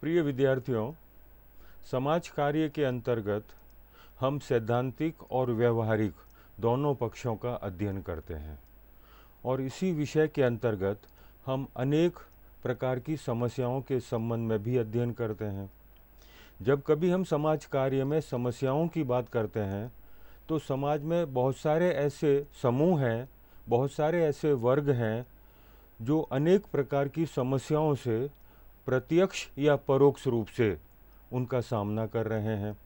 प्रिय विद्यार्थियों, समाज कार्य के अंतर्गत हम सैद्धांतिक और व्यवहारिक दोनों पक्षों का अध्ययन करते हैं और इसी विषय के अंतर्गत हम अनेक प्रकार की समस्याओं के संबंध में भी अध्ययन करते हैं। जब कभी हम समाज कार्य में समस्याओं की बात करते हैं तो समाज में बहुत सारे ऐसे समूह हैं, बहुत सारे ऐसे वर्ग हैं जो अनेक प्रकार की समस्याओं से प्रत्यक्ष या परोक्ष रूप से उनका सामना कर रहे हैं।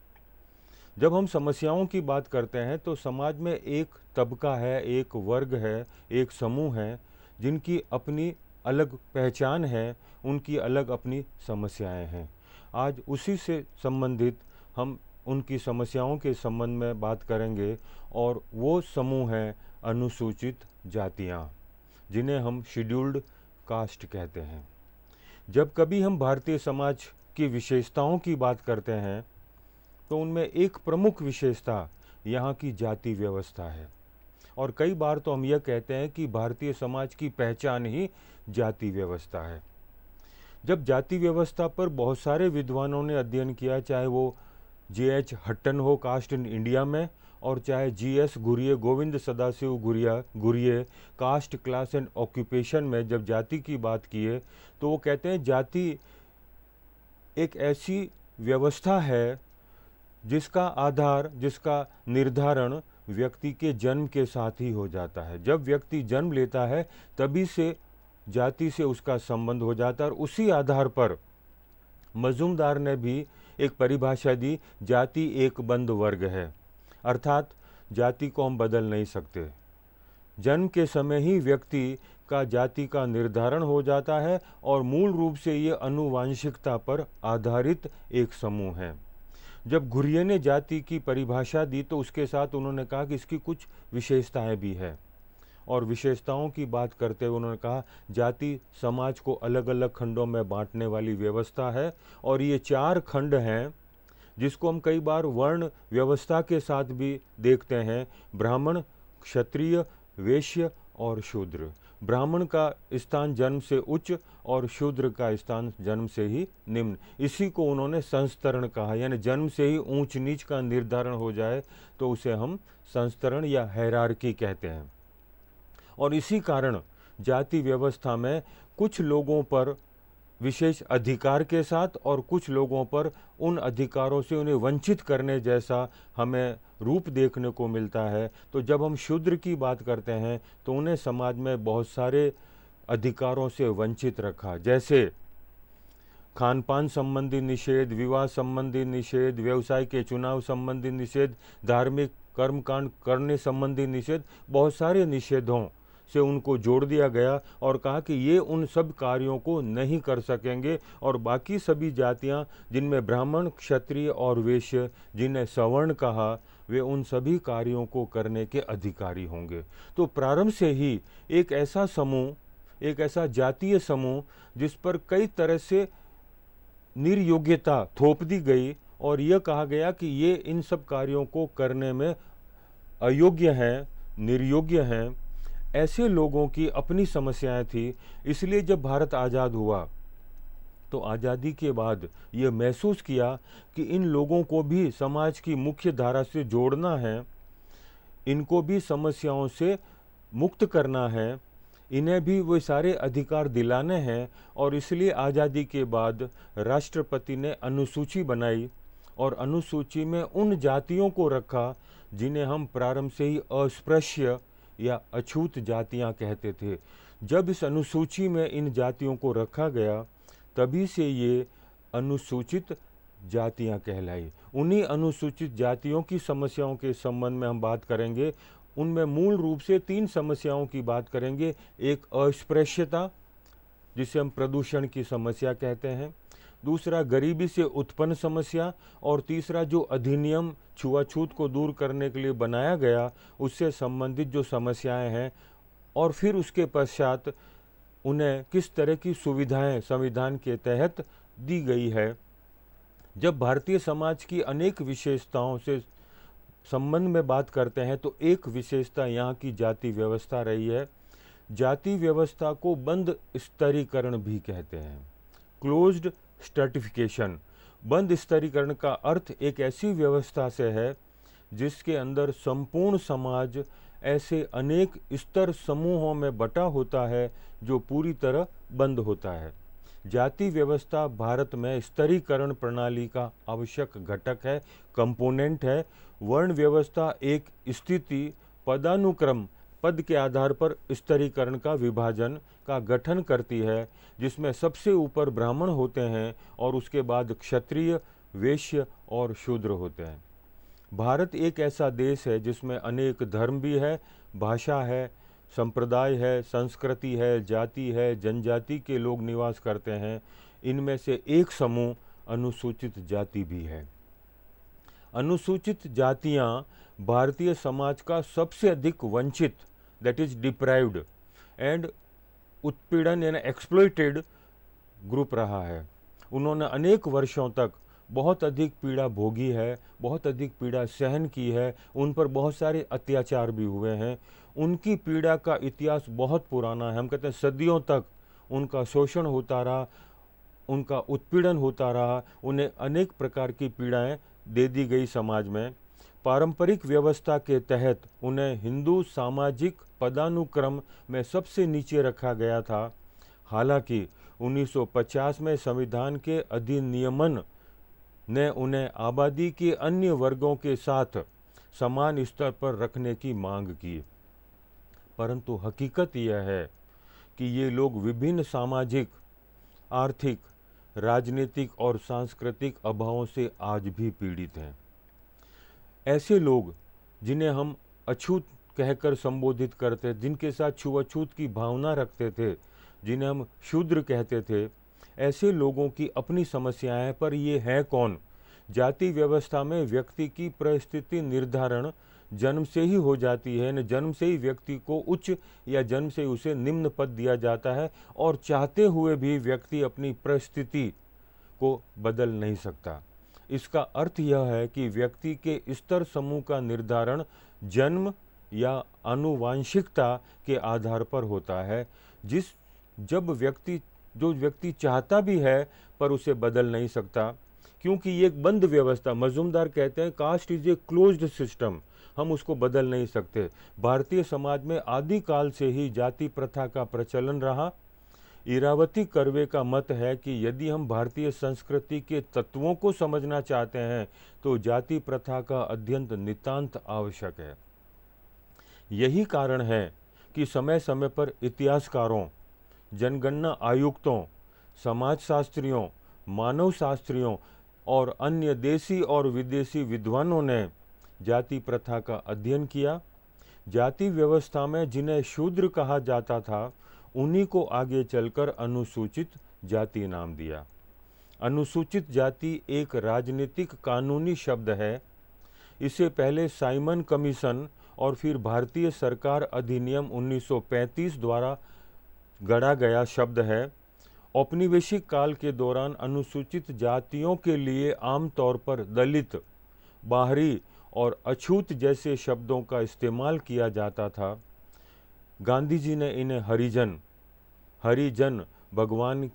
जब हम समस्याओं की बात करते हैं तो समाज में एक तबका है, एक वर्ग है, एक समूह है जिनकी अपनी अलग पहचान है, उनकी अलग अपनी समस्याएं हैं। आज उसी से संबंधित हम उनकी समस्याओं के संबंध में बात करेंगे और वो समूह हैं अनुसूचित जातियां, जिन्हें हम शेड्यूल्ड कास्ट कहते हैं। जब कभी हम भारतीय समाज की विशेषताओं की बात करते हैं तो उनमें एक प्रमुख विशेषता यहाँ की जाति व्यवस्था है और कई बार तो हम यह कहते हैं कि भारतीय समाज की पहचान ही जाति व्यवस्था है। जब जाति व्यवस्था पर बहुत सारे विद्वानों ने अध्ययन किया, चाहे वो J.H. हट्टन हो कास्ट इन इंडिया में, और चाहे G.S. Ghurye, Govind Sadashiv Ghurye caste class and occupation में जब जाति की बात किए तो वो कहते हैं जाति एक ऐसी व्यवस्था है जिसका आधार, जिसका निर्धारण व्यक्ति के जन्म के साथ ही हो जाता है। जब व्यक्ति जन्म लेता है तभी से जाति से उसका संबंध हो जाता है और उसी आधार पर मजूमदार ने भी एक परिभाषा दी, जाति एक बंद वर्ग है, अर्थात जाति को हम बदल नहीं सकते। जन्म के समय ही व्यक्ति का जाति का निर्धारण हो जाता है और मूल रूप से ये आनुवांशिकता पर आधारित एक समूह है। जब गुरिये ने जाति की परिभाषा दी तो उसके साथ उन्होंने कहा कि इसकी कुछ विशेषताएं भी है, और विशेषताओं की बात करते हुए उन्होंने कहा जाति समाज को अलग अलग खंडों में बांटने वाली व्यवस्था है और ये 4 खंड हैं जिसको हम कई बार वर्ण व्यवस्था के साथ भी देखते हैं: ब्राह्मण, क्षत्रिय, वैश्य और शूद्र। ब्राह्मण का स्थान जन्म से उच्च और शूद्र का स्थान जन्म से ही निम्न। इसी को उन्होंने संस्तरण कहा, यानी जन्म से ही ऊंच नीच का निर्धारण हो जाए तो उसे हम संस्तरण या हायरार्की कहते हैं। और इसी कारण जाति व्यवस्था में कुछ लोगों पर विशेष अधिकार के साथ और कुछ लोगों पर उन अधिकारों से उन्हें वंचित करने जैसा हमें रूप देखने को मिलता है। तो जब हम शूद्र की बात करते हैं तो उन्हें समाज में बहुत सारे अधिकारों से वंचित रखा, जैसे खान पान संबंधी निषेध, विवाह संबंधी निषेध, व्यवसाय के चुनाव संबंधी निषेध, धार्मिक कर्मकांड करने संबंधी निषेध। बहुत सारे निषेधों से उनको जोड़ दिया गया और कहा कि ये उन सब कार्यों को नहीं कर सकेंगे और बाकी सभी जातियां, जिनमें ब्राह्मण, क्षत्रिय और वैश्य, जिन्हें सवर्ण कहा, वे उन सभी कार्यों को करने के अधिकारी होंगे। तो प्रारंभ से ही एक ऐसा समूह, एक ऐसा जातीय समूह जिस पर कई तरह से निर्योग्यता थोप दी गई और यह कहा गया कि ये इन सब कार्यों को करने में अयोग्य हैं, निर्योग्य हैं, ऐसे लोगों की अपनी समस्याएं थी। इसलिए जब भारत आज़ाद हुआ तो आज़ादी के बाद ये महसूस किया कि इन लोगों को भी समाज की मुख्य धारा से जोड़ना है, इनको भी समस्याओं से मुक्त करना है, इन्हें भी वो सारे अधिकार दिलाने हैं। और इसलिए आज़ादी के बाद राष्ट्रपति ने अनुसूची बनाई और अनुसूची में उन जातियों को रखा जिन्हें हम प्रारंभ से ही अस्पृश्य या अछूत जातियां कहते थे। जब इस अनुसूची में इन जातियों को रखा गया तभी से ये अनुसूचित जातियां कहलाई। उन्हीं अनुसूचित जातियों की समस्याओं के संबंध में हम बात करेंगे। उनमें मूल रूप से 3 समस्याओं की बात करेंगे। एक अस्पृश्यता, जिसे हम प्रदूषण की समस्या कहते हैं, दूसरा गरीबी से उत्पन्न समस्या, और तीसरा जो अधिनियम छुआछूत को दूर करने के लिए बनाया गया उससे संबंधित जो समस्याएं हैं, और फिर उसके पश्चात उन्हें किस तरह की सुविधाएं संविधान के तहत दी गई है। जब भारतीय समाज की अनेक विशेषताओं से संबंध में बात करते हैं तो एक विशेषता यहाँ की जाति व्यवस्था रही है। जाति व्यवस्था को बंद स्तरीकरण भी कहते हैं, क्लोज्ड स्ट्रैटिफिकेशन। बंद स्तरीकरण का अर्थ एक ऐसी व्यवस्था से है जिसके अंदर संपूर्ण समाज ऐसे अनेक स्तर समूहों में बटा होता है जो पूरी तरह बंद होता है। जाति व्यवस्था भारत में स्तरीकरण प्रणाली का आवश्यक घटक है, कंपोनेंट है। वर्ण व्यवस्था एक स्थिति पदानुक्रम पद के आधार पर स्तरीकरण का विभाजन का गठन करती है, जिसमें सबसे ऊपर ब्राह्मण होते हैं और उसके बाद क्षत्रिय, वैश्य और शूद्र होते हैं। भारत एक ऐसा देश है जिसमें अनेक धर्म भी है, भाषा है, संप्रदाय है, संस्कृति है, जाति है, जनजाति के लोग निवास करते हैं। इनमें से एक समूह अनुसूचित जाति भी है। अनुसूचित जातियां भारतीय समाज का सबसे अधिक वंचित, दैट इज डिप्राइव्ड एंड उत्पीड़न यानी एक्सप्लॉइटेड ग्रुप रहा है। उन्होंने अनेक वर्षों तक बहुत अधिक पीड़ा भोगी है, बहुत अधिक पीड़ा सहन की है, उन पर बहुत सारे अत्याचार भी हुए हैं। उनकी पीड़ा का इतिहास बहुत पुराना है। हम कहते हैं सदियों तक उनका शोषण होता रहा, उनका उत्पीड़न होता रहा, उन्हें अनेक प्रकार की पीड़ाएं दे दी गई समाज में। पारंपरिक व्यवस्था के तहत उन्हें हिंदू सामाजिक पदानुक्रम में सबसे नीचे रखा गया था। हालांकि 1950 में संविधान के अधिनियमन ने उन्हें आबादी के अन्य वर्गों के साथ समान स्तर पर रखने की मांग की, परंतु हकीकत यह है कि ये लोग विभिन्न सामाजिक, आर्थिक, राजनीतिक और सांस्कृतिक अभावों से आज भी पीड़ित हैं। ऐसे लोग जिन्हें हम अछूत कहकर संबोधित करते, जिनके साथ छुआछूत की भावना रखते थे, जिन्हें हम शूद्र कहते थे, ऐसे लोगों की अपनी समस्याएं, पर ये है कौन? जाति व्यवस्था में व्यक्ति की परिस्थिति निर्धारण जन्म से ही हो जाती है। न जन्म से ही व्यक्ति को उच्च या जन्म से उसे निम्न पद दिया जाता है, और चाहते हुए भी व्यक्ति अपनी परिस्थिति को बदल नहीं सकता। इसका अर्थ यह है कि व्यक्ति के स्तर समूह का निर्धारण जन्म या आनुवांशिकता के आधार पर होता है। जो व्यक्ति चाहता भी है पर उसे बदल नहीं सकता, क्योंकि ये एक बंद व्यवस्था, मजूमदार कहते हैं caste is a closed system, हम उसको बदल नहीं सकते। भारतीय समाज में आदिकाल से ही जाति प्रथा का प्रचलन रहा। इरावती कर्वे का मत है कि यदि हम भारतीय संस्कृति के तत्वों को समझना चाहते हैं तो जाति प्रथा का अध्ययन नितांत आवश्यक है। यही कारण है कि समय समय पर इतिहासकारों, जनगणना आयुक्तों, समाजशास्त्रियों, मानव शास्त्रियों और अन्य देशी और विदेशी विद्वानों ने जाति प्रथा का अध्ययन किया। जाति व्यवस्था में जिन्हें शूद्र कहा जाता था, उन्हीं को आगे चलकर अनुसूचित जाति नाम दिया। अनुसूचित जाति एक राजनीतिक कानूनी शब्द है। इसे पहले साइमन कमीशन और फिर भारतीय सरकार अधिनियम 1935 द्वारा गढ़ा गया शब्द है। औपनिवेशिक काल के दौरान अनुसूचित जातियों के लिए आमतौर पर दलित, बाहरी और अछूत जैसे शब्दों का इस्तेमाल किया जाता था। गांधी जी ने इन्हें हरिजन, भगवान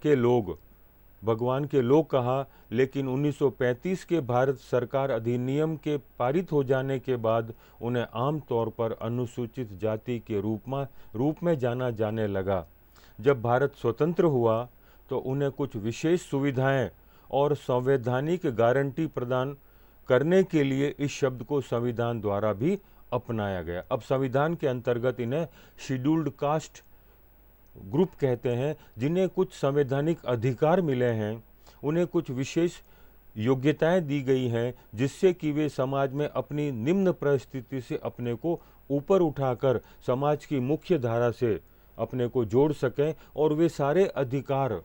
के लोग कहा, लेकिन 1935 के भारत सरकार अधिनियम के पारित हो जाने के बाद उन्हें आमतौर पर अनुसूचित जाति के रूप में जाना जाने लगा। जब भारत स्वतंत्र हुआ तो उन्हें कुछ विशेष सुविधाएं और संवैधानिक गारंटी प्रदान करने के लिए इस शब्द को संविधान द्वारा भी अपनाया गया। अब संविधान के अंतर्गत इन्हें शेड्यूल्ड कास्ट ग्रुप कहते हैं, जिन्हें कुछ संवैधानिक अधिकार मिले हैं, उन्हें कुछ विशेष योग्यताएं दी गई हैं, जिससे कि वे समाज में अपनी निम्न परिस्थिति से अपने को ऊपर उठाकर समाज की मुख्य धारा से अपने को जोड़ सकें और वे सारे अधिकार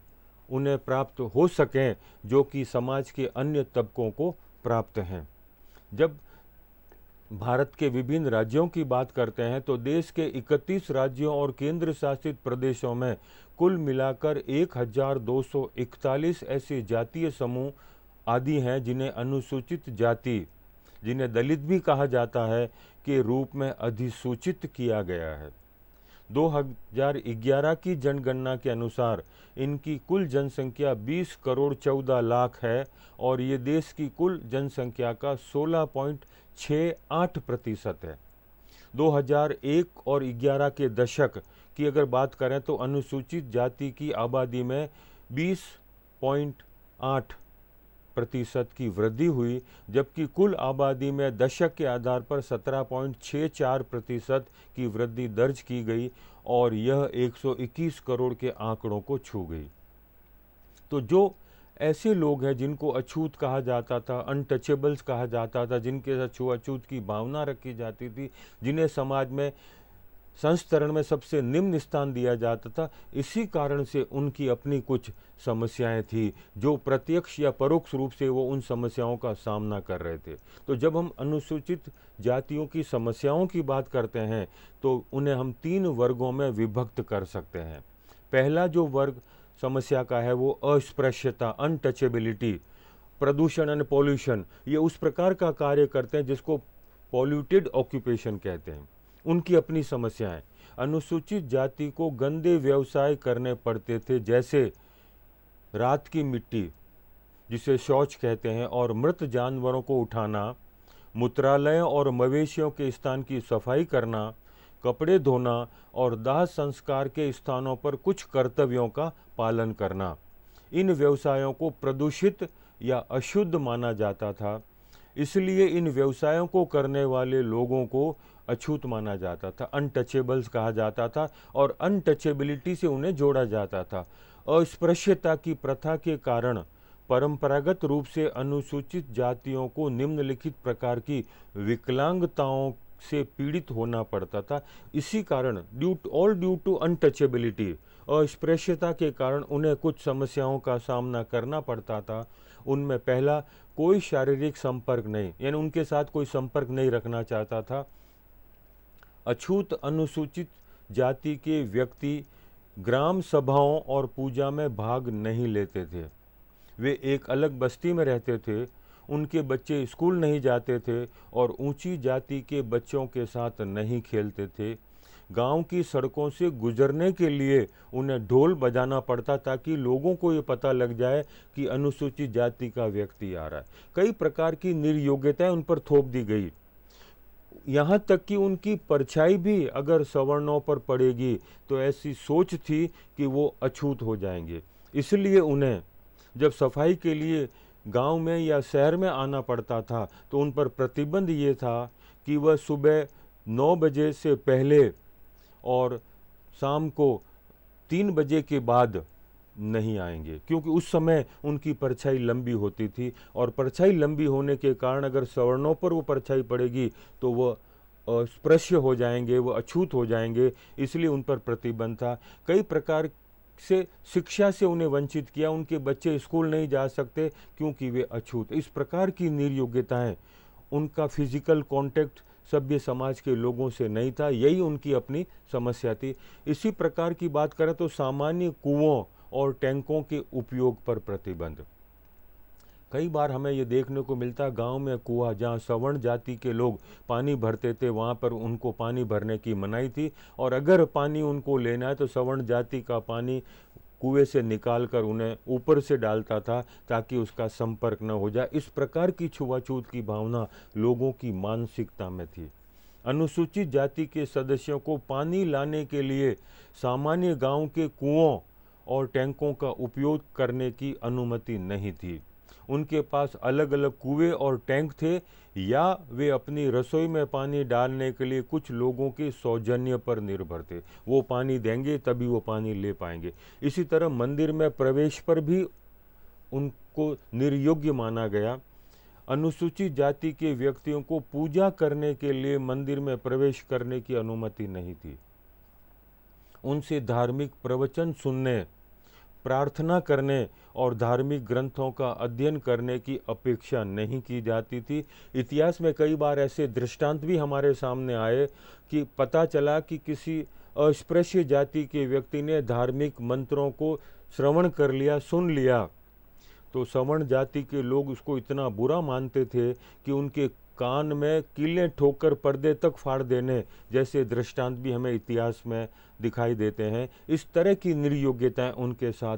उन्हें प्राप्त हो सकें जो कि समाज के अन्य तबकों को प्राप्त हैं। जब भारत के विभिन्न राज्यों की बात करते हैं तो देश के 31 राज्यों और केंद्र शासित प्रदेशों में कुल मिलाकर 1241 ऐसे जातीय समूह आदि हैं जिन्हें अनुसूचित जाति, जिन्हें दलित भी कहा जाता है, के रूप में अधिसूचित किया गया है। 2011 की जनगणना के अनुसार इनकी कुल जनसंख्या 20 करोड़ 14 लाख है और ये देश की कुल जनसंख्या का 16.68% है। 2001 और 11 के दशक की अगर बात करें तो अनुसूचित जाति की आबादी में 20.8% की वृद्धि हुई, जबकि कुल आबादी में दशक के आधार पर 17.64% की वृद्धि दर्ज की गई और यह 121 करोड़ के आंकड़ों को छू गई। तो जो ऐसे लोग हैं जिनको अछूत कहा जाता था, अनटचेबल्स कहा जाता था, जिनके साथ छुआछूत की भावना रखी जाती थी, जिन्हें समाज में संस्तरण में सबसे निम्न स्थान दिया जाता था, इसी कारण से उनकी अपनी कुछ समस्याएं थी जो प्रत्यक्ष या परोक्ष रूप से वो उन समस्याओं का सामना कर रहे थे। तो जब हम अनुसूचित जातियों की समस्याओं की बात करते हैं तो उन्हें हम 3 वर्गों में विभक्त कर सकते हैं। पहला जो वर्ग समस्या का है वो अस्पृश्यता, अनटचेबिलिटी, प्रदूषण एंड पॉल्यूशन, ये उस प्रकार का कार्य करते हैं जिसको पॉल्यूटेड ऑक्यूपेशन कहते हैं। उनकी अपनी समस्याएं। अनुसूचित जाति को गंदे व्यवसाय करने पड़ते थे, जैसे रात की मिट्टी जिसे शौच कहते हैं और मृत जानवरों को उठाना, मूत्रालयों और मवेशियों के स्थान की सफाई करना, कपड़े धोना और दाह संस्कार के स्थानों पर कुछ कर्तव्यों का पालन करना। इन व्यवसायों को प्रदूषित या अशुद्ध माना जाता था, इसलिए इन व्यवसायों को करने वाले लोगों को अछूत माना जाता था, अनटचेबल्स कहा जाता था और अनटचेबिलिटी से उन्हें जोड़ा जाता था। अस्पृश्यता की प्रथा के कारण परंपरागत रूप से अनुसूचित जातियों को निम्नलिखित प्रकार की विकलांगताओं से पीड़ित होना पड़ता था। इसी कारण ड्यू टू अनटचेबिलिटी, अस्पृश्यता के कारण उन्हें कुछ समस्याओं का सामना करना पड़ता था। उनमें पहला, कोई शारीरिक संपर्क नहीं, यानी उनके साथ कोई संपर्क नहीं रखना चाहता था। अछूत अनुसूचित जाति के व्यक्ति ग्राम सभाओं और पूजा में भाग नहीं लेते थे। वे एक अलग बस्ती में रहते थे, उनके बच्चे स्कूल नहीं जाते थे और ऊंची जाति के बच्चों के साथ नहीं खेलते थे। गांव की सड़कों से गुजरने के लिए उन्हें ढोल बजाना पड़ता ताकि लोगों को ये पता लग जाए कि अनुसूचित जाति का व्यक्ति आ रहा है। कई प्रकार की निर्योग्यताएं उन पर थोप दी गई, यहाँ तक कि उनकी परछाई भी अगर सवर्णों पर पड़ेगी तो ऐसी सोच थी कि वो अछूत हो जाएंगे। इसलिए उन्हें जब सफाई के लिए गांव में या शहर में आना पड़ता था तो उन पर प्रतिबंध ये था कि वह सुबह 9 बजे से पहले और शाम को 3 बजे के बाद नहीं आएंगे, क्योंकि उस समय उनकी परछाई लंबी होती थी और परछाई लंबी होने के कारण अगर सवर्णों पर वो परछाई पड़ेगी तो वह अस्पृश्य हो जाएंगे, वो अछूत हो जाएंगे, इसलिए उन पर प्रतिबंध था। कई प्रकार से शिक्षा से उन्हें वंचित किया, उनके बच्चे स्कूल नहीं जा सकते क्योंकि वे अछूत। इस प्रकार की निर्योग्यताएं, उनका फिजिकल कांटेक्ट सभ्य समाज के लोगों से नहीं था, यही उनकी अपनी समस्या थी। इसी प्रकार की बात करें तो सामान्य कुओं और टैंकों के उपयोग पर प्रतिबंध। कई बार हमें ये देखने को मिलता, गांव में कुआं जहां सवर्ण जाति के लोग पानी भरते थे वहां पर उनको पानी भरने की मनाही थी और अगर पानी उनको लेना है तो सवर्ण जाति का पानी कुएं से निकाल कर उन्हें ऊपर से डालता था ताकि उसका संपर्क न हो जाए। इस प्रकार की छुआछूत की भावना लोगों की मानसिकता में थी। अनुसूचित जाति के सदस्यों को पानी लाने के लिए सामान्य गांव के कुओं और टैंकों का उपयोग करने की अनुमति नहीं थी। उनके पास अलग अलग कुएं और टैंक थे या वे अपनी रसोई में पानी डालने के लिए कुछ लोगों के सौजन्य पर निर्भर थे, वो पानी देंगे तभी वो पानी ले पाएंगे। इसी तरह मंदिर में प्रवेश पर भी उनको निर्योग्य माना गया। अनुसूचित जाति के व्यक्तियों को पूजा करने के लिए मंदिर में प्रवेश करने की अनुमति नहीं थी। उनसे धार्मिक प्रवचन सुनने, प्रार्थना करने और धार्मिक ग्रंथों का अध्ययन करने की अपेक्षा नहीं की जाती थी। इतिहास में कई बार ऐसे दृष्टांत भी हमारे सामने आए कि पता चला कि किसी अस्पृश्य जाति के व्यक्ति ने धार्मिक मंत्रों को श्रवण कर लिया, सुन लिया, तो सवर्ण जाति के लोग उसको इतना बुरा मानते थे कि उनके कान में कीलें ठोकर पर्दे तक फाड़ देने जैसे दृष्टांत भी हमें इतिहास में दिखाई देते हैं। इस तरह की निर्योग्यताएं उनके साथ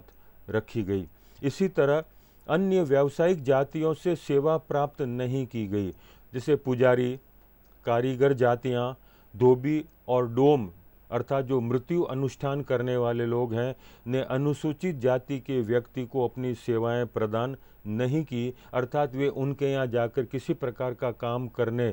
रखी गई। इसी तरह अन्य व्यावसायिक जातियों से सेवा प्राप्त नहीं की गई, जैसे पुजारी, कारीगर जातियां, धोबी और डोम अर्थात जो मृत्यु अनुष्ठान करने वाले लोग हैं ने अनुसूचित जाति के व्यक्ति को अपनी सेवाएं प्रदान नहीं की, अर्थात वे उनके यहाँ जाकर किसी प्रकार का काम करने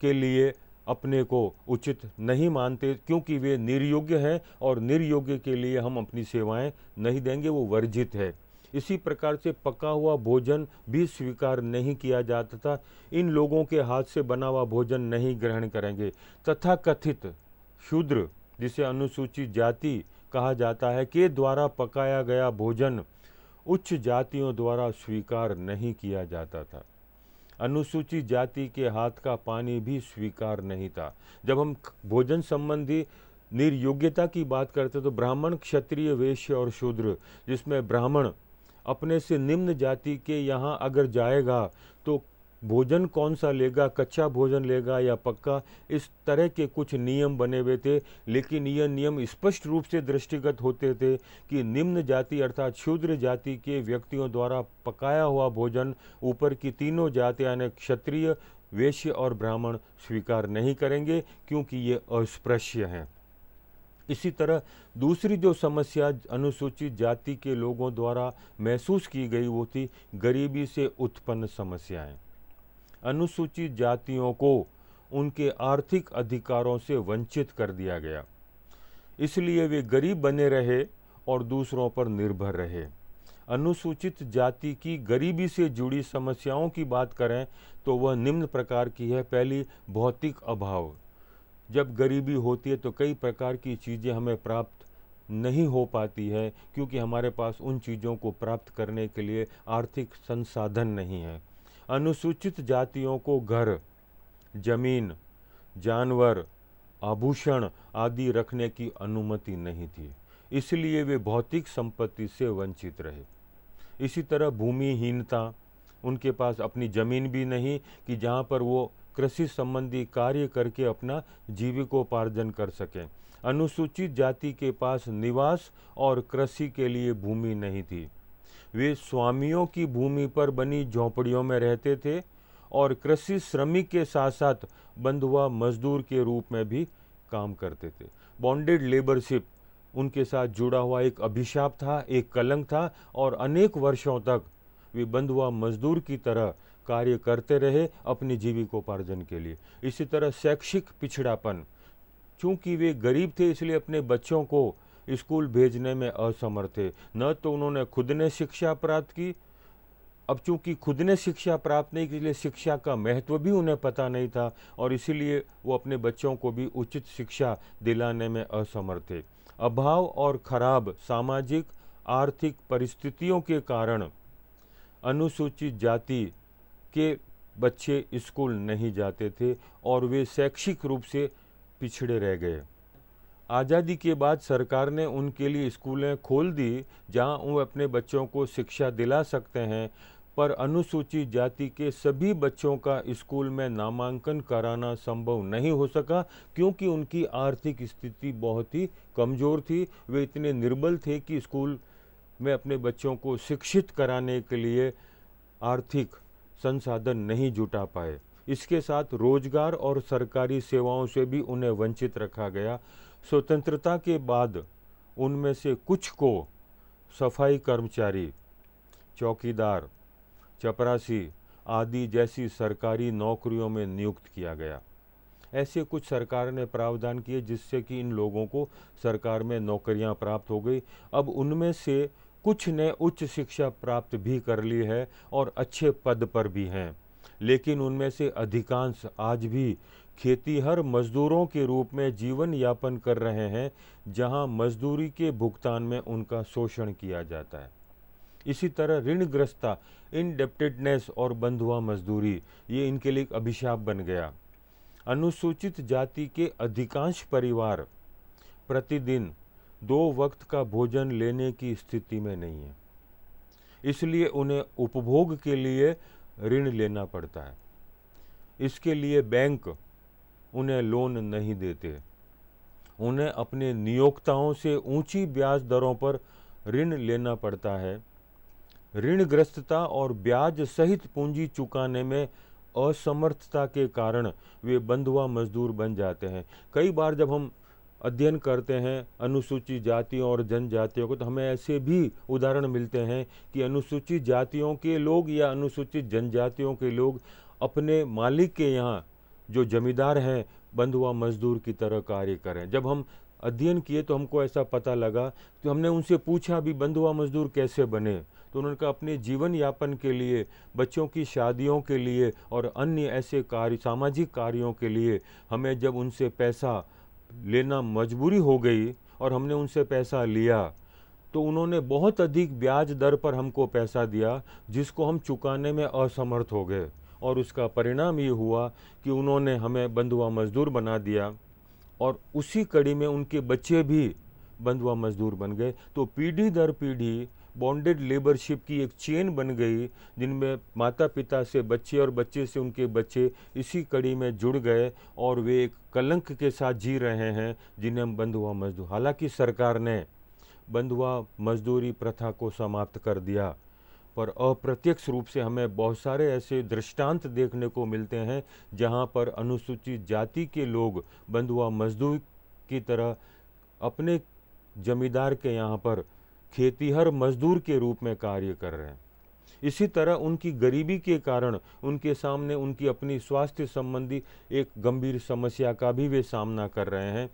के लिए अपने को उचित नहीं मानते, क्योंकि वे निर्योग्य हैं और निर्योग्य के लिए हम अपनी सेवाएं नहीं देंगे, वो वर्जित है। इसी प्रकार से पका हुआ भोजन भी स्वीकार नहीं किया जाता था। इन लोगों के हाथ से बना हुआ भोजन नहीं ग्रहण करेंगे। तथाकथित शूद्र, जिसे अनुसूचित जाति कहा जाता है, के द्वारा पकाया गया भोजन उच्च जातियों द्वारा स्वीकार नहीं किया जाता था। अनुसूचित जाति के हाथ का पानी भी स्वीकार नहीं था। जब हम भोजन संबंधी निर्योग्यता की बात करते तो ब्राह्मण, क्षत्रिय, वैश्य और शूद्र, जिसमें ब्राह्मण अपने से निम्न जाति के यहाँ अगर जाएगा तो भोजन कौन सा लेगा, कच्चा भोजन लेगा या पक्का, इस तरह के कुछ नियम बने हुए थे। लेकिन यह नियम स्पष्ट रूप से दृष्टिगत होते थे कि निम्न जाति अर्थात शूद्र जाति के व्यक्तियों द्वारा पकाया हुआ भोजन ऊपर की तीनों जातियां यानी क्षत्रिय, वैश्य और ब्राह्मण स्वीकार नहीं करेंगे, क्योंकि ये अस्पृश्य हैं। इसी तरह दूसरी जो समस्या अनुसूचित जाति के लोगों द्वारा महसूस की गई वो थी गरीबी से उत्पन्न समस्याएं। अनुसूचित जातियों को उनके आर्थिक अधिकारों से वंचित कर दिया गया, इसलिए वे गरीब बने रहे और दूसरों पर निर्भर रहे। अनुसूचित जाति की गरीबी से जुड़ी समस्याओं की बात करें तो वह निम्न प्रकार की है। पहली, भौतिक अभाव। जब गरीबी होती है तो कई प्रकार की चीज़ें हमें प्राप्त नहीं हो पाती है, क्योंकि हमारे पास उन चीज़ों को प्राप्त करने के लिए आर्थिक संसाधन नहीं है। अनुसूचित जातियों को घर, जमीन, जानवर, आभूषण आदि रखने की अनुमति नहीं थी, इसलिए वे भौतिक संपत्ति से वंचित रहे। इसी तरह भूमिहीनता, उनके पास अपनी जमीन भी नहीं कि जहाँ पर वो कृषि संबंधी कार्य करके अपना जीविकोपार्जन कर सकें। अनुसूचित जाति के पास निवास और कृषि के लिए भूमि नहीं थी। वे स्वामियों की भूमि पर बनी झोंपड़ियों में रहते थे और कृषि श्रमिक के साथ साथ बंधुआ मजदूर के रूप में भी काम करते थे। बॉन्डेड लेबरशिप उनके साथ जुड़ा हुआ एक अभिशाप था, एक कलंक था, और अनेक वर्षों तक वे बंधुआ मजदूर की तरह कार्य करते रहे अपनी जीविकोपार्जन के लिए। इसी तरह शैक्षिक पिछड़ापन, चूंकि वे गरीब थे इसलिए अपने बच्चों को स्कूल भेजने में असमर्थ थे। न तो उन्होंने खुद ने शिक्षा प्राप्त की, अब चूंकि खुद ने शिक्षा प्राप्त नहीं की, इसलिए शिक्षा का महत्व भी उन्हें पता नहीं था और इसीलिए वो अपने बच्चों को भी उचित शिक्षा दिलाने में असमर्थ थे। अभाव और खराब सामाजिक आर्थिक परिस्थितियों के कारण अनुसूचित जाति के बच्चे स्कूल नहीं जाते थे और वे शैक्षिक रूप से पिछड़े रह गए। आज़ादी के बाद सरकार ने उनके लिए स्कूलें खोल दी जहां वो अपने बच्चों को शिक्षा दिला सकते हैं, पर अनुसूचित जाति के सभी बच्चों का स्कूल में नामांकन कराना संभव नहीं हो सका, क्योंकि उनकी आर्थिक स्थिति बहुत ही कमज़ोर थी। वे इतने निर्बल थे कि स्कूल में अपने बच्चों को शिक्षित कराने के लिए आर्थिक संसाधन नहीं जुटा पाए। इसके साथ रोजगार और सरकारी सेवाओं से भी उन्हें वंचित रखा गया। स्वतंत्रता के बाद उनमें से कुछ को सफाई कर्मचारी, चौकीदार, चपरासी आदि जैसी सरकारी नौकरियों में नियुक्त किया गया। ऐसे कुछ सरकार ने प्रावधान किए जिससे कि इन लोगों को सरकार में नौकरियां प्राप्त हो गई। अब उनमें से कुछ ने उच्च शिक्षा प्राप्त भी कर ली है और अच्छे पद पर भी हैं, लेकिन उनमें से अधिकांश आज भी खेतीहर मजदूरों के रूप में जीवन यापन कर रहे हैं, जहां मजदूरी के भुगतान में उनका शोषण किया जाता है। इसी तरह ऋणग्रस्तता, इंडेप्टेडनेस और बंधुआ मजदूरी, ये इनके लिए एक अभिशाप बन गया। अनुसूचित जाति के अधिकांश परिवार प्रतिदिन 2 वक्त का भोजन लेने की स्थिति में नहीं है, इसलिए उन्हें उपभोग के लिए ऋण लेना पड़ता है। इसके लिए बैंक उन्हें लोन नहीं देते। उन्हें अपने नियोक्ताओं से ऊंची ब्याज दरों पर ऋण लेना पड़ता है। ऋणग्रस्तता और ब्याज सहित पूंजी चुकाने में असमर्थता के कारण वे बंधुआ मजदूर बन जाते हैं। कई बार जब हम अध्ययन करते हैं अनुसूचित जातियों और जनजातियों को, तो हमें ऐसे भी उदाहरण मिलते हैं कि अनुसूचित जातियों के लोग या अनुसूचित जनजातियों के लोग अपने मालिक के यहाँ जो जमींदार हैं बंधुआ मजदूर की तरह कार्य करें। जब हम अध्ययन किए तो हमको ऐसा पता लगा, तो हमने उनसे पूछा भी बंधुआ मजदूर कैसे बने, तो उन्होंने कहा अपने जीवन यापन के लिए, बच्चों की शादियों के लिए और अन्य ऐसे कार्य, सामाजिक कार्यों के लिए हमें जब उनसे पैसा लेना मजबूरी हो गई और हमने उनसे पैसा लिया, तो उन्होंने बहुत अधिक ब्याज दर पर हमको पैसा दिया जिसको हम चुकाने में असमर्थ हो गए, और उसका परिणाम ये हुआ कि उन्होंने हमें बंधुआ मजदूर बना दिया और उसी कड़ी में उनके बच्चे भी बंधुआ मजदूर बन गए। तो पीढ़ी दर पीढ़ी बॉन्डेड लेबरशिप की एक चेन बन गई, जिनमें माता पिता से बच्चे और बच्चे से उनके बच्चे इसी कड़ी में जुड़ गए और वे एक कलंक के साथ जी रहे हैं जिन्हें हम बंधुआ मजदूर। हालांकि सरकार ने बंधुआ मजदूरी प्रथा को समाप्त कर दिया, पर अप्रत्यक्ष रूप से हमें बहुत सारे ऐसे दृष्टांत देखने को मिलते हैं जहां पर अनुसूचित जाति के लोग बंधुआ मजदूर की तरह अपने जमींदार के यहाँ पर खेतीहर मजदूर के रूप में कार्य कर रहे हैं। इसी तरह उनकी गरीबी के कारण उनके सामने उनकी अपनी स्वास्थ्य संबंधी एक गंभीर समस्या का भी वे सामना कर रहे हैं।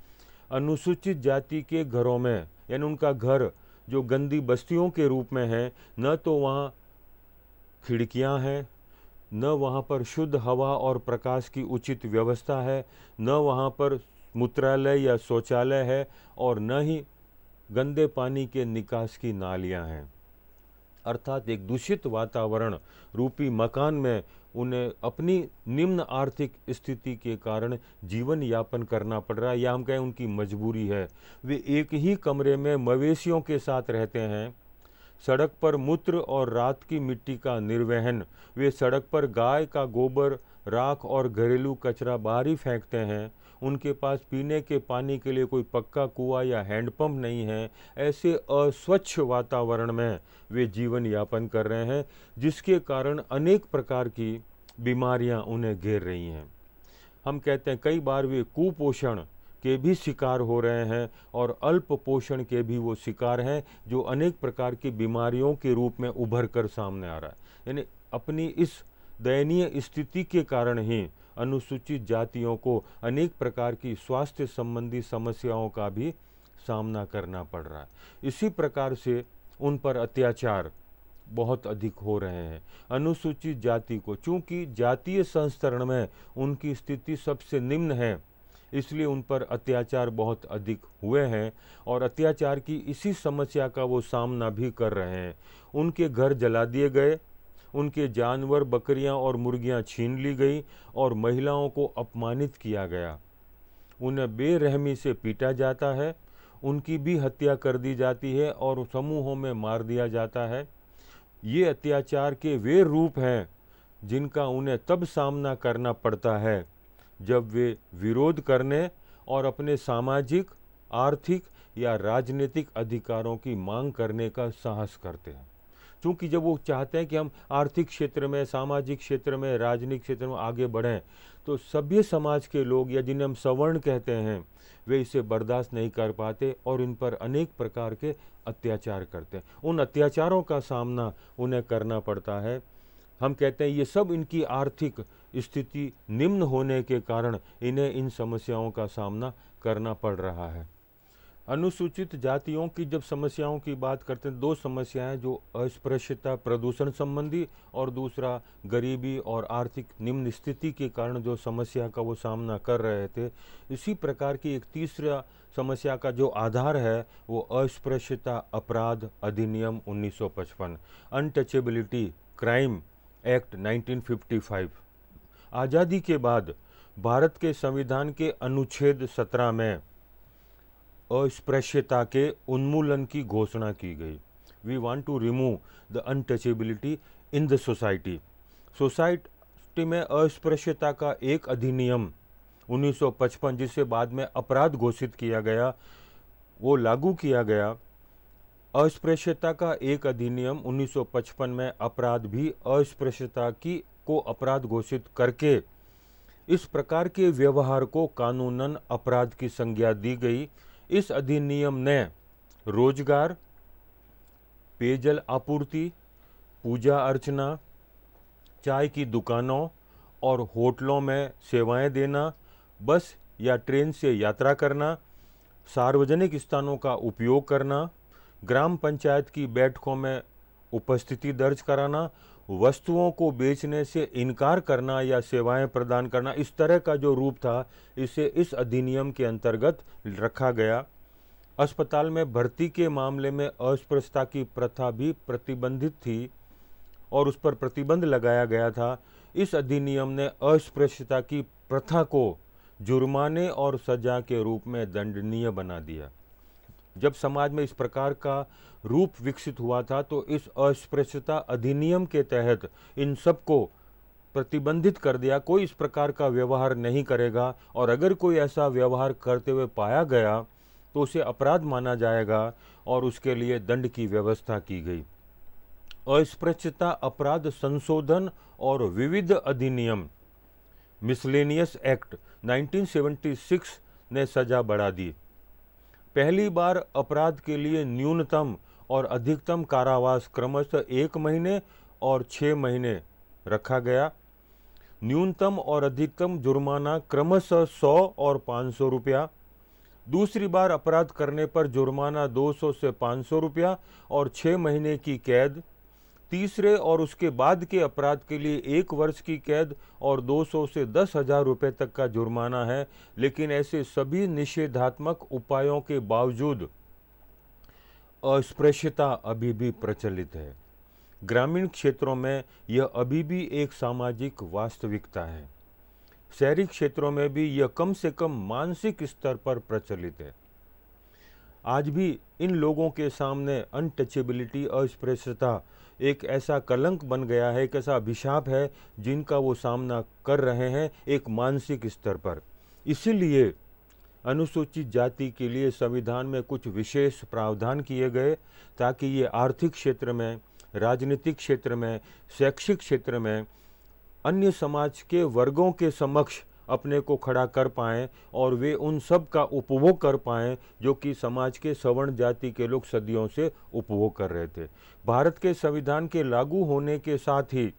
अनुसूचित जाति के घरों में, यानी उनका घर जो गंदी बस्तियों के रूप में है, न तो वहाँ खिड़कियाँ हैं, न वहाँ पर शुद्ध हवा और प्रकाश की उचित व्यवस्था है, न वहाँ पर मूत्रालय या शौचालय है, और न ही गंदे पानी के निकास की नालियाँ हैं। अर्थात एक दूषित वातावरण रूपी मकान में उन्हें अपनी निम्न आर्थिक स्थिति के कारण जीवन यापन करना पड़ रहा है, या हम कहें उनकी मजबूरी है। वे एक ही कमरे में मवेशियों के साथ रहते हैं। सड़क पर मूत्र और रात की मिट्टी का निर्वहन, वे सड़क पर गाय का गोबर, राख और घरेलू कचरा बाहर ही फेंकते हैं। उनके पास पीने के पानी के लिए कोई पक्का कुआं या हैंडपंप नहीं है। ऐसे अस्वच्छ वातावरण में वे जीवन यापन कर रहे हैं, जिसके कारण अनेक प्रकार की बीमारियां उन्हें घेर रही हैं। हम कहते हैं कई बार वे कुपोषण के भी शिकार हो रहे हैं और अल्प पोषण के भी वो शिकार हैं, जो अनेक प्रकार की बीमारियों के रूप में उभर कर सामने आ रहा है। यानी अपनी इस दयनीय स्थिति के कारण ही अनुसूचित जातियों को अनेक प्रकार की स्वास्थ्य संबंधी समस्याओं का भी सामना करना पड़ रहा है। इसी प्रकार से उन पर अत्याचार बहुत अधिक हो रहे हैं। अनुसूचित जाति को, चूंकि जातीय संस्तरण में उनकी स्थिति सबसे निम्न है, इसलिए उन पर अत्याचार बहुत अधिक हुए हैं और अत्याचार की इसी समस्या का वो सामना भी कर रहे हैं। उनके घर जला दिए गए, उनके जानवर, बकरियां और मुर्गियां छीन ली गई और महिलाओं को अपमानित किया गया। उन्हें बेरहमी से पीटा जाता है, उनकी भी हत्या कर दी जाती है और समूहों में मार दिया जाता है। ये अत्याचार के वे रूप हैं जिनका उन्हें तब सामना करना पड़ता है जब वे विरोध करने और अपने सामाजिक, आर्थिक या राजनीतिक अधिकारों की मांग करने का साहस करते हैं। क्योंकि जब वो चाहते हैं कि हम आर्थिक क्षेत्र में, सामाजिक क्षेत्र में, राजनीतिक क्षेत्र में आगे बढ़ें, तो सभ्य समाज के लोग, या जिन्हें हम सवर्ण कहते हैं, वे इसे बर्दाश्त नहीं कर पाते और इन पर अनेक प्रकार के अत्याचार करते हैं। उन अत्याचारों का सामना उन्हें करना पड़ता है। हम कहते हैं ये सब इनकी आर्थिक स्थिति निम्न होने के कारण इन्हें इन समस्याओं का सामना करना पड़ रहा है। अनुसूचित जातियों की जब समस्याओं की बात करते हैं, दो समस्याएं जो अस्पृश्यता, प्रदूषण संबंधी, और दूसरा गरीबी और आर्थिक निम्न स्थिति के कारण जो समस्या का वो सामना कर रहे थे। इसी प्रकार की एक तीसरा समस्या का जो आधार है वो अस्पृश्यता अपराध अधिनियम 1955, अनटचेबिलिटी क्राइम एक्ट 1955। आज़ादी के बाद भारत के संविधान के अनुच्छेद 17 में अस्पृश्यता के उन्मूलन की घोषणा की गई। We want to remove the untouchability in the society. 1961 में अस्पृश्यता का एक अधिनियम 1955, जिसे बाद में अपराध घोषित किया गया, वो लागू किया गया। अस्पृश्यता का एक अधिनियम 1955 में अपराध भी अस्पृश्यता की को अपराध घोषित करके इस प्रकार के व्यवहार को कानूनन अपराध की संज्ञा दी गई। इस अधिनियम ने रोजगार, पेयजल आपूर्ति, पूजा अर्चना, चाय की दुकानों और होटलों में सेवाएं देना, बस या ट्रेन से यात्रा करना, सार्वजनिक स्थानों का उपयोग करना, ग्राम पंचायत की बैठकों में उपस्थिति दर्ज कराना, वस्तुओं को बेचने से इनकार करना या सेवाएं प्रदान करना, इस तरह का जो रूप था इसे इस अधिनियम के अंतर्गत रखा गया। अस्पताल में भर्ती के मामले में अस्पृश्यता की प्रथा भी प्रतिबंधित थी और उस पर प्रतिबंध लगाया गया था। इस अधिनियम ने अस्पृश्यता की प्रथा को जुर्माने और सजा के रूप में दंडनीय बना दिया। जब समाज में इस प्रकार का रूप विकसित हुआ था तो इस अस्पृश्यता अधिनियम के तहत इन सब को प्रतिबंधित कर दिया। कोई इस प्रकार का व्यवहार नहीं करेगा और अगर कोई ऐसा व्यवहार करते हुए पाया गया तो उसे अपराध माना जाएगा और उसके लिए दंड की व्यवस्था की गई। अस्पृश्यता अपराध संशोधन और विविध अधिनियम मिसलेनियस एक्ट 1976 ने सजा बढ़ा दी। पहली बार अपराध के लिए न्यूनतम और अधिकतम कारावास क्रमशः 1 महीने और 6 महीने रखा गया। न्यूनतम और अधिकतम जुर्माना क्रमशः 100 और 500 रुपया। दूसरी बार अपराध करने पर जुर्माना 200 से 500 रुपया और 6 महीने की कैद। तीसरे और उसके बाद के अपराध के लिए 1 वर्ष की कैद और 200 से 10,000 रुपये तक का जुर्माना है। लेकिन ऐसे सभी निषेधात्मक उपायों के बावजूद अस्पृश्यता अभी भी प्रचलित है। ग्रामीण क्षेत्रों में यह अभी भी एक सामाजिक वास्तविकता है। शहरी क्षेत्रों में भी यह कम से कम मानसिक स्तर पर प्रचलित है। आज भी इन लोगों के सामने अनटचेबिलिटी, अस्पृश्यता एक ऐसा कलंक बन गया है, एक ऐसा अभिशाप है जिनका वो सामना कर रहे हैं एक मानसिक स्तर पर। इसीलिए अनुसूचित जाति के लिए संविधान में कुछ विशेष प्रावधान किए गए ताकि ये आर्थिक क्षेत्र में, राजनीतिक क्षेत्र में, शैक्षिक क्षेत्र में अन्य समाज के वर्गों के समक्ष अपने को खड़ा कर पाएं और वे उन सब का उपभोग कर पाएं जो कि समाज के सवर्ण जाति के लोग सदियों से उपभोग कर रहे थे। भारत के संविधान के लागू होने के साथ ही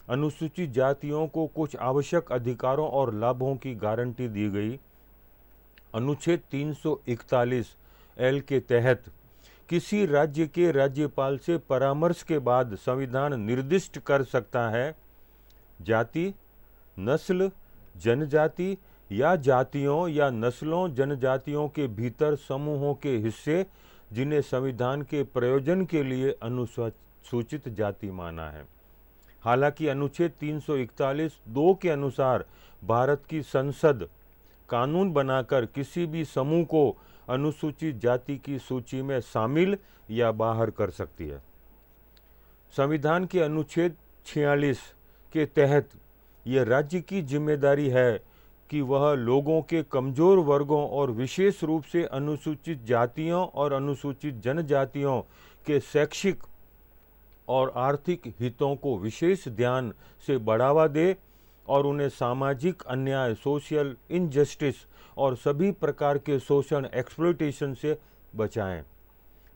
अनुसूचित जातियों को कुछ आवश्यक अधिकारों और लाभों की गारंटी दी गई। अनुच्छेद 341 एल के तहत किसी राज्य के राज्यपाल से परामर्श के बाद संविधान निर्दिष्ट कर सकता है जाति, नस्ल, जनजाति या जातियों या नस्लों जनजातियों के भीतर समूहों के हिस्से जिन्हें संविधान के प्रयोजन के लिए अनुसूचित जाति माना है। हालांकि अनुच्छेद 341(2) के अनुसार भारत की संसद कानून बनाकर किसी भी समूह को अनुसूचित जाति की सूची में शामिल या बाहर कर सकती है। संविधान के अनुच्छेद 46 के तहत यह राज्य की जिम्मेदारी है कि वह लोगों के कमजोर वर्गों और विशेष रूप से अनुसूचित जातियों और अनुसूचित जनजातियों के शैक्षिक और आर्थिक हितों को विशेष ध्यान से बढ़ावा दे और उन्हें सामाजिक अन्याय, सोशल इनजस्टिस और सभी प्रकार के शोषण, एक्सप्लॉयटेशन से बचाएं।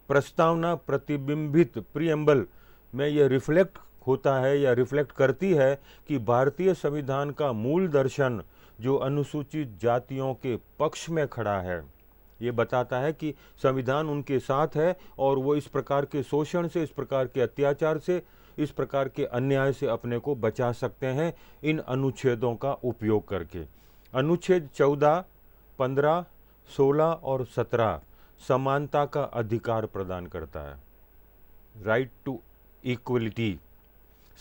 प्रस्तावना प्रतिबिंबित प्रीएम्बल में यह रिफ्लेक्ट होता है या रिफ्लेक्ट करती है कि भारतीय संविधान का मूल दर्शन जो अनुसूचित जातियों के पक्ष में खड़ा है, ये बताता है कि संविधान उनके साथ है और वो इस प्रकार के शोषण से, इस प्रकार के अत्याचार से, इस प्रकार के अन्याय से अपने को बचा सकते हैं इन अनुच्छेदों का उपयोग करके। अनुच्छेद 14, 15, 16 और 17 समानता का अधिकार प्रदान करता है, राइट टू इक्वलिटी।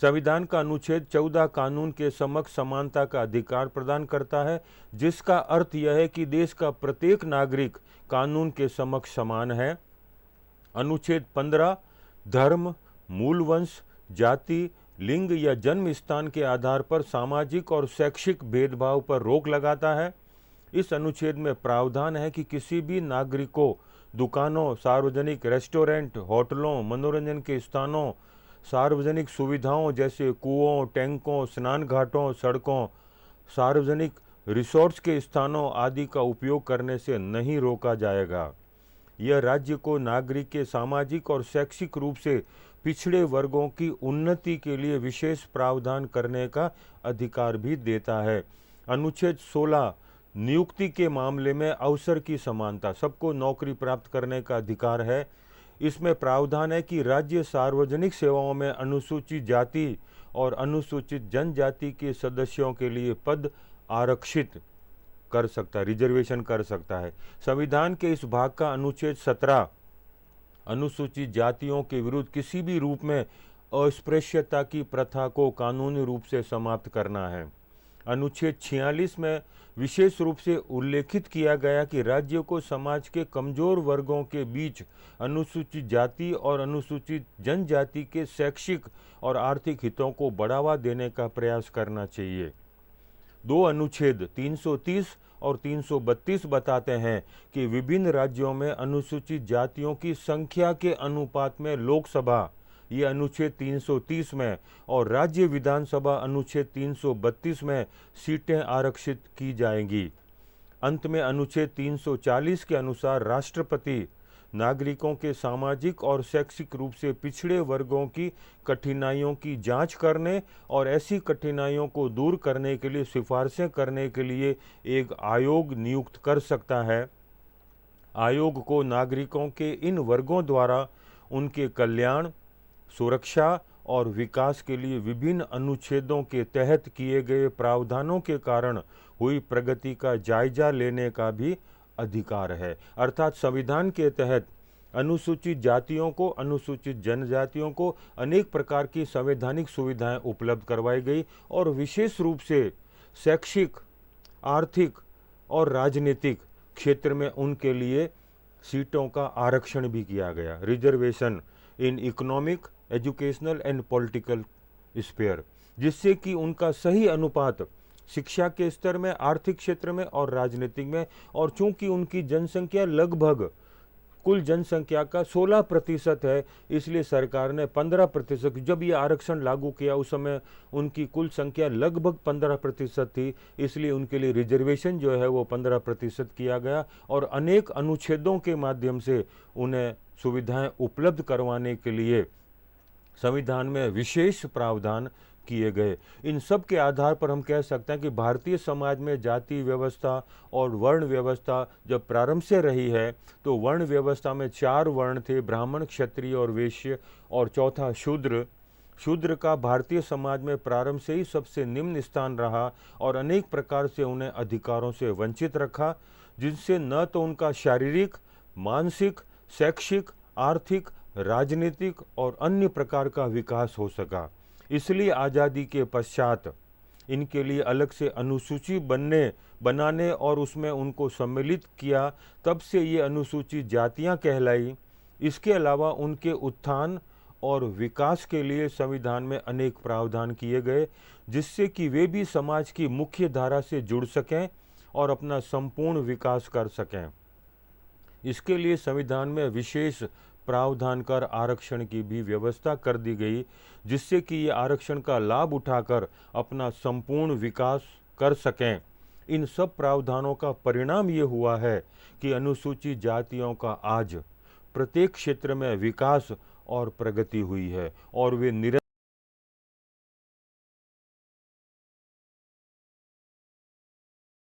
संविधान का अनुच्छेद 14 कानून के समक्ष समानता का अधिकार प्रदान करता है, जिसका अर्थ यह है कि देश का प्रत्येक नागरिक कानून के समक्ष समान है। अनुच्छेद 15 धर्म, मूल वंश, जाति, लिंग या जन्म स्थान के आधार पर सामाजिक और शैक्षिक भेदभाव पर रोक लगाता है। इस अनुच्छेद में प्रावधान है कि किसी भी नागरिक को दुकानों, सार्वजनिक रेस्टोरेंट, होटलों, मनोरंजन के स्थानों, सार्वजनिक सुविधाओं जैसे कुओं, टैंकों, स्नान घाटों, सड़कों, सार्वजनिक रिसोर्ट्स के स्थानों आदि का उपयोग करने से नहीं रोका जाएगा। यह राज्य को नागरिक के सामाजिक और शैक्षिक रूप से पिछड़े वर्गों की उन्नति के लिए विशेष प्रावधान करने का अधिकार भी देता है। अनुच्छेद 16 नियुक्ति के मामले में अवसर की समानता, सबको नौकरी प्राप्त करने का अधिकार है। इसमें प्रावधान है कि राज्य सार्वजनिक सेवाओं में अनुसूचित जाति और अनुसूचित जनजाति के सदस्यों के लिए पद आरक्षित कर सकता है, रिजर्वेशन कर सकता है। संविधान के इस भाग का अनुच्छेद 17 अनुसूचित जातियों के विरुद्ध किसी भी रूप में अस्पृश्यता की प्रथा को कानूनी रूप से समाप्त करना है। अनुच्छेद 46 में विशेष रूप से उल्लेखित किया गया कि राज्य को समाज के कमजोर वर्गों के बीच अनुसूचित जाति और अनुसूचित जनजाति के शैक्षिक और आर्थिक हितों को बढ़ावा देने का प्रयास करना चाहिए। दो अनुच्छेद 330 और 332 बताते हैं कि विभिन्न राज्यों में अनुसूचित जातियों की संख्या के अनुपात में लोकसभा, ये अनुच्छेद 330 में, और राज्य विधानसभा अनुच्छेद 332 में सीटें आरक्षित की जाएंगी। अंत में अनुच्छेद 340 के अनुसार राष्ट्रपति नागरिकों के सामाजिक और शैक्षिक रूप से पिछड़े वर्गों की कठिनाइयों की जांच करने और ऐसी कठिनाइयों को दूर करने के लिए सिफारिशें करने के लिए एक आयोग नियुक्त कर सकता है। आयोग को नागरिकों के इन वर्गों द्वारा उनके कल्याण, सुरक्षा और विकास के लिए विभिन्न अनुच्छेदों के तहत किए गए प्रावधानों के कारण हुई प्रगति का जायजा लेने का भी अधिकार है। अर्थात संविधान के तहत अनुसूचित जातियों को, अनुसूचित जनजातियों को अनेक प्रकार की संवैधानिक सुविधाएं उपलब्ध करवाई गई और विशेष रूप से शैक्षिक, आर्थिक और राजनीतिक क्षेत्र में उनके लिए सीटों का आरक्षण भी किया गया, reservation in economic, educational and political sphere, जिससे कि उनका सही अनुपात शिक्षा के स्तर में, आर्थिक क्षेत्र में और राजनीतिक में, और चूंकि उनकी जनसंख्या लगभग कुल जनसंख्या का 16% है, इसलिए सरकार ने 15%, जब ये आरक्षण लागू किया उस समय उनकी कुल संख्या लगभग 15% थी, इसलिए उनके लिए रिजर्वेशन जो है वो 15% किया गया और अनेक अनुच्छेदों के माध्यम से उन्हें सुविधाएं उपलब्ध करवाने के लिए संविधान में विशेष प्रावधान किए गए। इन सब के आधार पर हम कह सकते हैं कि भारतीय समाज में जाति व्यवस्था और वर्ण व्यवस्था जब प्रारंभ से रही है तो वर्ण व्यवस्था में 4 वर्ण थे, ब्राह्मण, क्षत्रिय और वैश्य, और चौथा शूद्र। शूद्र का भारतीय समाज में प्रारंभ से ही सबसे निम्न स्थान रहा और अनेक प्रकार से उन्हें अधिकारों से वंचित रखा, जिनसे न तो उनका शारीरिक, मानसिक, शैक्षिक, आर्थिक, राजनीतिक और अन्य प्रकार का विकास हो सका। इसलिए आज़ादी के पश्चात इनके लिए अलग से अनुसूची बनाने और उसमें उनको सम्मिलित किया, तब से ये अनुसूचित जातियां कहलाई। इसके अलावा उनके उत्थान और विकास के लिए संविधान में अनेक प्रावधान किए गए, जिससे कि वे भी समाज की मुख्य धारा से जुड़ सकें और अपना संपूर्ण विकास कर सकें। इसके लिए संविधान में विशेष प्रावधान कर आरक्षण की भी व्यवस्था कर दी गई, जिससे कि ये आरक्षण का लाभ उठाकर अपना संपूर्ण विकास कर सकें। इन सब प्रावधानों का परिणाम ये हुआ है कि अनुसूचित जातियों का आज प्रत्येक क्षेत्र में विकास और प्रगति हुई है और वे